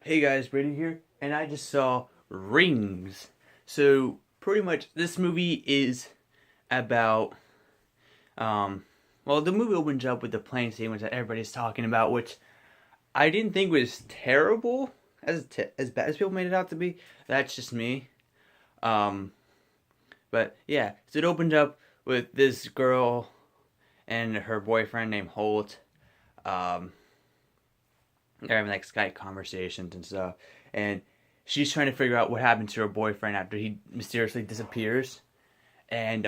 Hey guys, Brady here, and I just saw Rings. So pretty much, this movie is about, um, well, the movie opens up with the plane scene, which everybody's talking about, which I didn't think was terrible, as bad as people made it out to be. That's just me. Um, but yeah, so it opens up with this girl and her boyfriend named Holt. Um, they're having like Skype conversations and stuff, and she's trying to figure out what happened to her boyfriend after he mysteriously disappears, and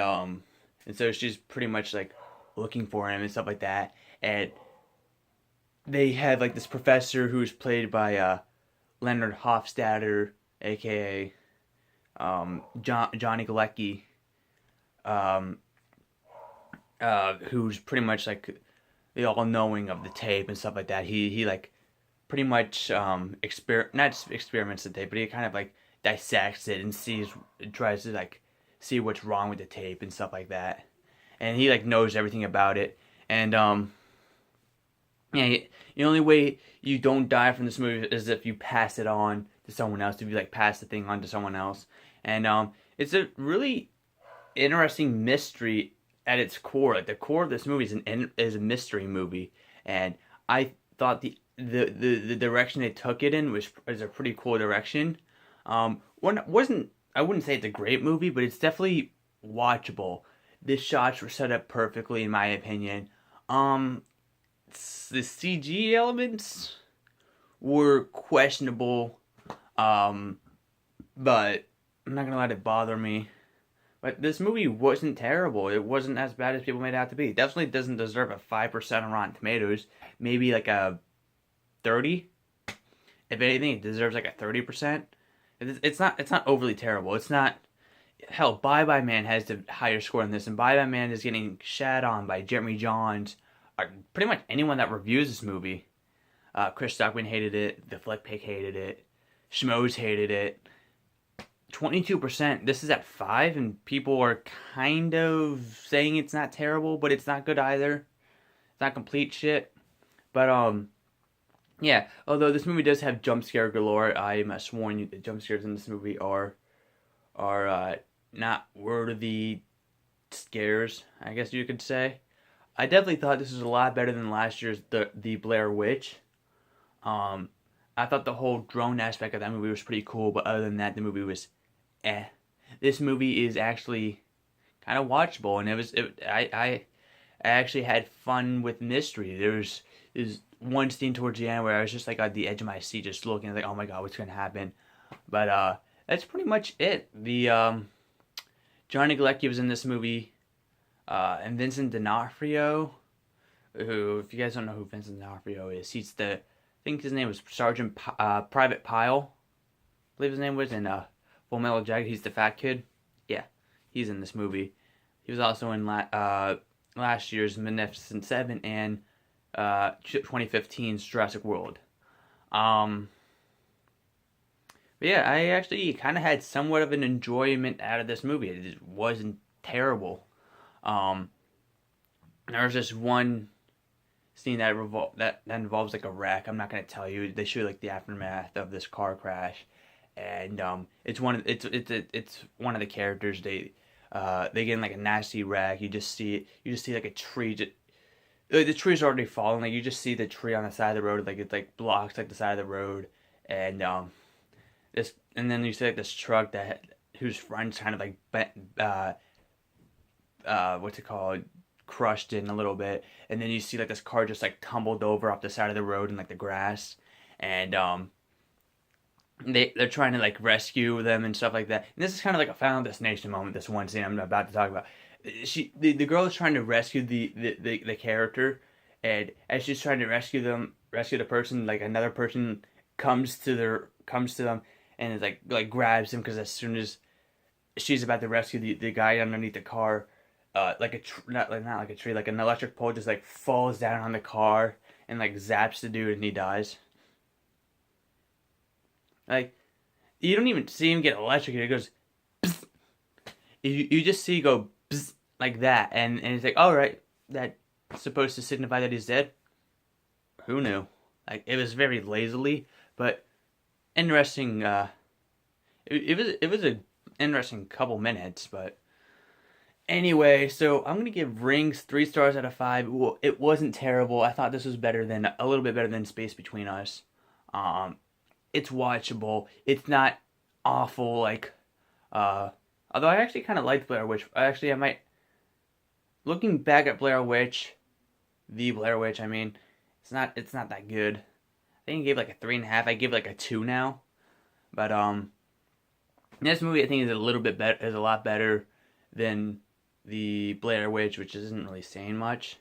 so she's pretty much like looking for him and stuff like that. And they have like this professor who's played by Leonard Hofstadter, aka Johnny Galecki, um, who's pretty much like the all knowing of the tape and stuff like that. He like pretty much not experiments the tape, but he kind of like dissects it and tries to like see what's wrong with the tape and stuff like that. And he like knows everything about it. And yeah, the only way you don't die from this movie is if you pass it on to someone else. If you like pass the thing on to someone else. And it's a really interesting mystery at its core. Like the core of this movie is a mystery movie, and I thought the direction they took it in was a pretty cool direction. One wasn't I wouldn't say it's a great movie, but it's definitely watchable. The shots were set up perfectly, in my opinion. Um, the CG elements were questionable, um, but I'm not gonna let it bother me. But this movie wasn't terrible. It wasn't as bad as people made it out to be. It definitely doesn't deserve a 5% on Rotten Tomatoes. Maybe like a 30. If anything, it deserves like a 30%. It's not overly terrible. It's not hell. Bye Bye Man has the higher score than this, and Bye Bye Man is getting shat on by Jeremy Johns, or pretty much anyone that reviews this movie. Chris Stockman hated it. The Flick Pig hated it. Schmoes hated it. 22%. This is at 5, and people are kind of saying it's not terrible, but it's not good either. It's not complete shit. But yeah. Although this movie does have jump scare galore, I must warn you, the jump scares in this movie are not worthy scares, I guess you could say. I definitely thought this was a lot better than last year's the Blair Witch. Um, I thought the whole drone aspect of that movie was pretty cool, but other than that, the movie was eh. This movie is actually kind of watchable, and I actually had fun with mystery. There's one scene towards the end where I was just like on the edge of my seat, just looking like, oh my god, what's gonna happen? But that's pretty much it. The Johnny Galecki was in this movie, and Vincent D'Onofrio, who, if you guys don't know who Vincent D'Onofrio is, he's the I think his name was Private Pyle, I believe his name was in Full Metal Jacket. He's the fat kid. Yeah, he's in this movie. He was also in last year's Magnificent Seven and 2015's Jurassic World. Um, but yeah, I actually kind of had somewhat of an enjoyment out of this movie. It wasn't terrible. Um, there was this one scene that involves like a wreck. I'm not gonna tell you. They show like the aftermath of this car crash, and it's one of the characters. They get in like a nasty wreck. You just see like a tree. The tree's already fallen. Like you just see the tree on the side of the road. Like it like blocks like the side of the road, and and then you see like this truck whose front's kind of like bent, what's it called, crushed in a little bit, and then you see like this car just like tumbled over off the side of the road in like the grass, and they're trying to like rescue them and stuff like that. And this is kind of like a Final Destination moment. This one scene I'm about to talk about. The girl is trying to rescue the character, and as she's trying to rescue the person, like another person comes to them and is like grabs him, because as soon as she's about to rescue the guy underneath the car, like not like a tree, like an electric pole just like falls down on the car and like zaps the dude and he dies. Like you don't even see him get electrocuted. It goes, psst. You just see it go psst, like that, and it's like, all right, that's supposed to signify that he's dead. Who knew? Like it was very lazily, but interesting. It was a interesting couple minutes, but anyway, so I'm gonna give Rings 3 stars out of 5. Well, it wasn't terrible. I thought this was better than a little bit better than Space Between Us. Um, it's watchable. It's not awful. Although I actually kind of liked Blair Witch. Actually, I might. Looking back at Blair Witch, the Blair Witch. I mean, it's not that good. I think I gave like a 3.5. I give like a 2 now. But this movie I think is a little bit better. Is a lot better than the Blair Witch, which isn't really saying much.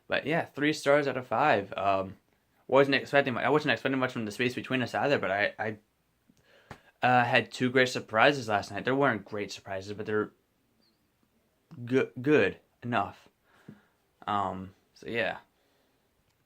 But yeah, 3 stars out of 5. I wasn't expecting much from the Space Between Us either. But I had two great surprises last night. There weren't great surprises, but they're good enough. So yeah.